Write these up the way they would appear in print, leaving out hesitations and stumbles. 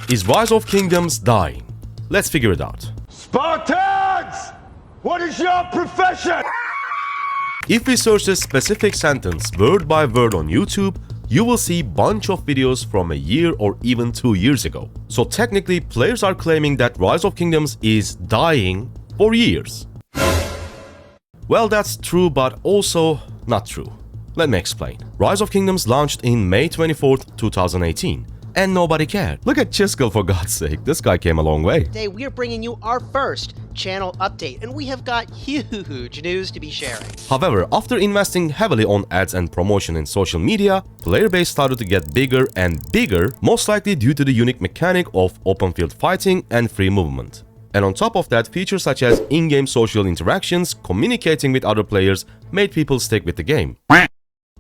Is Rise of Kingdoms dying? Let's figure it out. Spartans! What is your profession? If we search this specific sentence word by word on YouTube, you will see bunch of videos from a year or even 2 years ago. So technically, players are claiming that Rise of Kingdoms is dying for years. Well, that's true, but also not true. Let me explain. Rise of Kingdoms launched in May 24th, 2018. And nobody cared. Look at Chiskel, for God's sake. This guy came a long way. Today we are bringing you our first channel update, and we have got huge news to be sharing. However, after investing heavily on ads and promotion in social media, player base started to get bigger and bigger, most likely due to the unique mechanic of open field fighting and free movement. And on top of that, features such as in-game social interactions, communicating with other players, made people stick with the game.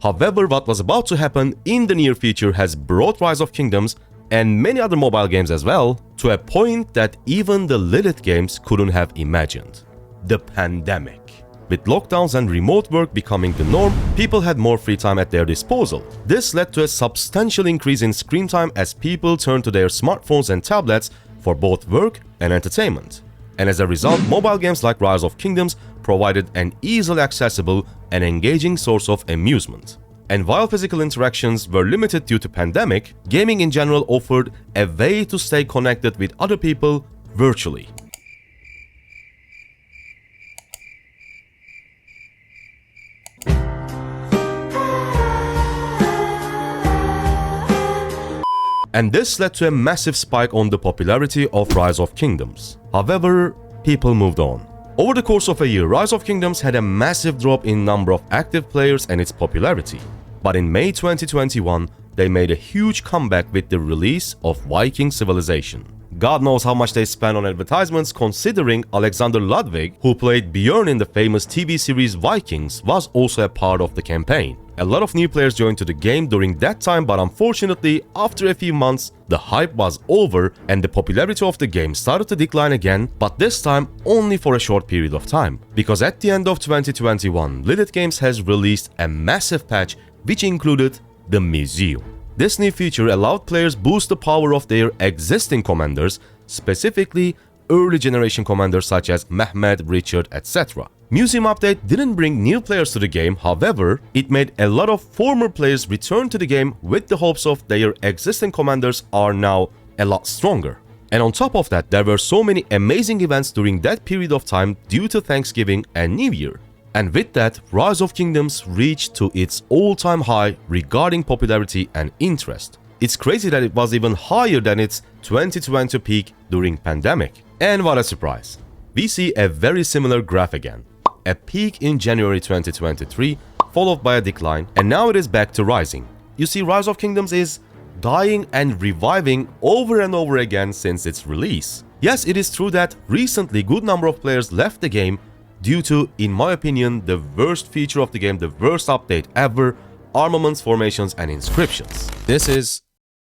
However, what was about to happen in the near future has brought Rise of Kingdoms, and many other mobile games as well, to a point that even the Lilith games couldn't have imagined. The pandemic. With lockdowns and remote work becoming the norm, people had more free time at their disposal. This led to a substantial increase in screen time as people turned to their smartphones and tablets for both work and entertainment. And as a result, mobile games like Rise of Kingdoms provided an easily accessible and engaging source of amusement. And while physical interactions were limited due to pandemic, gaming in general offered a way to stay connected with other people virtually. And this led to a massive spike on the popularity of Rise of Kingdoms. However, people moved on. Over the course of a year, Rise of Kingdoms had a massive drop in number of active players and its popularity. But in May 2021, they made a huge comeback with the release of Viking Civilization. God knows how much they spent on advertisements, considering Alexander Ludwig, who played Björn in the famous TV series Vikings, was also a part of the campaign. A lot of new players joined to the game during that time, but unfortunately, after a few months, the hype was over and the popularity of the game started to decline again, but this time only for a short period of time. Because at the end of 2021, Lilith Games has released a massive patch which included the Museum. This new feature allowed players boost the power of their existing commanders, specifically early generation commanders such as Mehmed, Richard, etc. Museum update didn't bring new players to the game, however, it made a lot of former players return to the game with the hopes of their existing commanders are now a lot stronger. And on top of that, there were so many amazing events during that period of time due to Thanksgiving and New Year. And with that, Rise of Kingdoms reached to its all-time high regarding popularity and interest. It's crazy that it was even higher than its 2020 peak during pandemic. And what a surprise! We see a very similar graph again. A peak in January 2023, followed by a decline, and now it is back to rising. You see, Rise of Kingdoms is dying and reviving over and over again since its release. Yes, it is true that recently good number of players left the game due to, in my opinion, the worst feature of the game, the worst update ever, armaments, formations, and inscriptions. This is,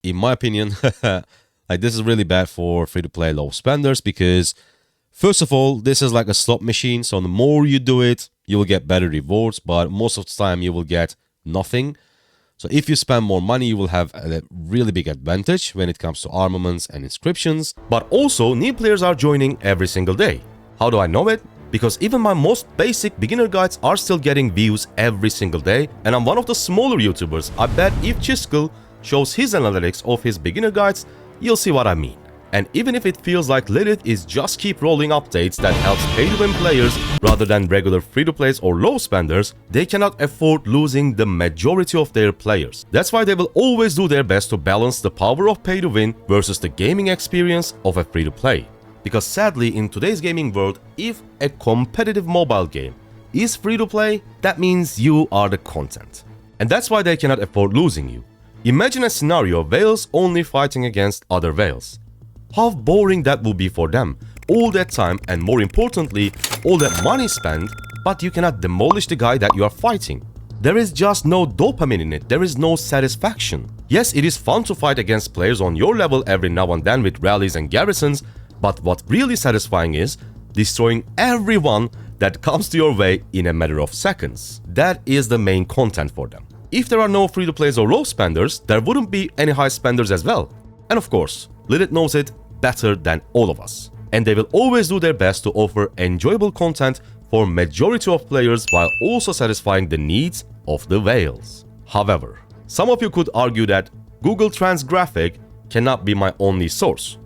in my opinion, this is really bad for free-to-play low spenders because, first of all, this is like a slot machine, so the more you do it, you will get better rewards, but most of the time you will get nothing. So if you spend more money, you will have a really big advantage when it comes to armaments and inscriptions. But also, new players are joining every single day. How do I know it? Because even my most basic beginner guides are still getting views every single day, and I'm one of the smaller YouTubers. I bet if Chiskel shows his analytics of his beginner guides, you'll see what I mean. And even if it feels like Lilith is just keep rolling updates that helps pay-to-win players rather than regular free-to-plays or low spenders, they cannot afford losing the majority of their players. That's why they will always do their best to balance the power of pay-to-win versus the gaming experience of a free-to-play. Because sadly, in today's gaming world, if a competitive mobile game is free-to-play, that means you are the content. And that's why they cannot afford losing you. Imagine a scenario of whales only fighting against other whales. How boring that would be for them. All that time and more importantly, all that money spent, but you cannot demolish the guy that you are fighting. There is just no dopamine in it, there is no satisfaction. Yes, it is fun to fight against players on your level every now and then with rallies and garrisons, but what really satisfying is destroying everyone that comes to your way in a matter of seconds. That is the main content for them. If there are no free-to-plays or low spenders, there wouldn't be any high spenders as well. And of course, Lilith knows it better than all of us. And they will always do their best to offer enjoyable content for majority of players while also satisfying the needs of the whales. However, some of you could argue that Google Trends graphic cannot be my only source.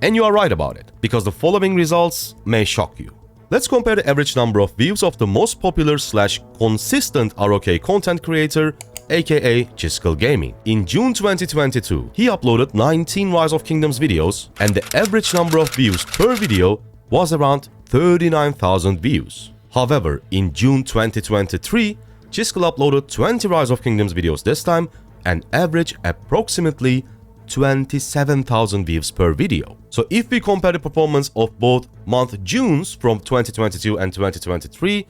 And you are right about it, because the following results may shock you. Let's compare the average number of views of the most popular / consistent ROK content creator, aka Chiskel Gaming. In June 2022, he uploaded 19 Rise of Kingdoms videos, and the average number of views per video was around 39,000 views. However, in June 2023, Chiskel uploaded 20 Rise of Kingdoms videos this time and averaged approximately 27,000 views per video. So if we compare the performance of both month Junes from 2022 and 2023,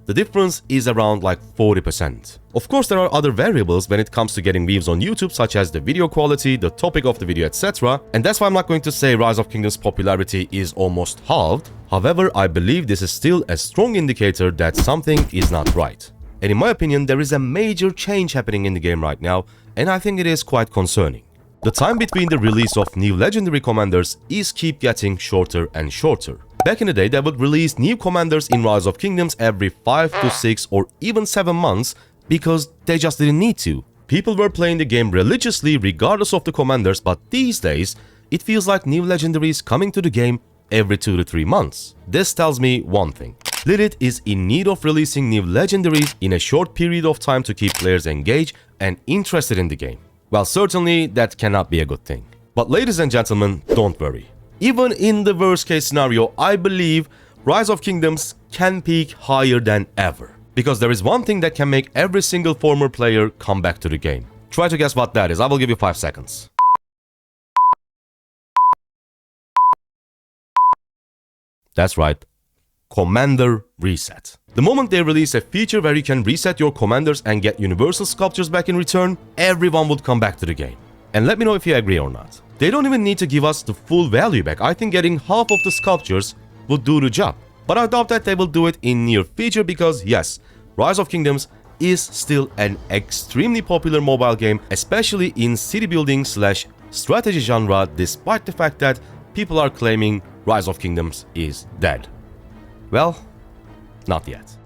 the difference is around like 40%. Of course, there are other variables when it comes to getting views on YouTube, such as the video quality, the topic of the video, etc. And that's why I'm not going to say Rise of Kingdoms' popularity is almost halved. However, I believe this is still a strong indicator that something is not right. And in my opinion, there is a major change happening in the game right now, and I think it is quite concerning. The time between the release of new legendary commanders is keep getting shorter and shorter. Back in the day, they would release new commanders in Rise of Kingdoms every 5 to 6 or even 7 months because they just didn't need to. People were playing the game religiously regardless of the commanders, but these days, it feels like new legendaries coming to the game every 2 to 3 months. This tells me one thing. Lilith is in need of releasing new legendaries in a short period of time to keep players engaged and interested in the game. Well, certainly that cannot be a good thing. But ladies and gentlemen, don't worry. Even in the worst case scenario, I believe Rise of Kingdoms can peak higher than ever. Because there is one thing that can make every single former player come back to the game. Try to guess what that is. I will give you 5 seconds. That's right. Commander Reset. The moment they release a feature where you can reset your commanders and get universal sculptures back in return, everyone would come back to the game. And let me know if you agree or not. They don't even need to give us the full value back. I think getting half of the sculptures would do the job. But I doubt that they will do it in near future because yes, Rise of Kingdoms is still an extremely popular mobile game, especially in city building / strategy genre, despite the fact that people are claiming Rise of Kingdoms is dead. Well, not yet.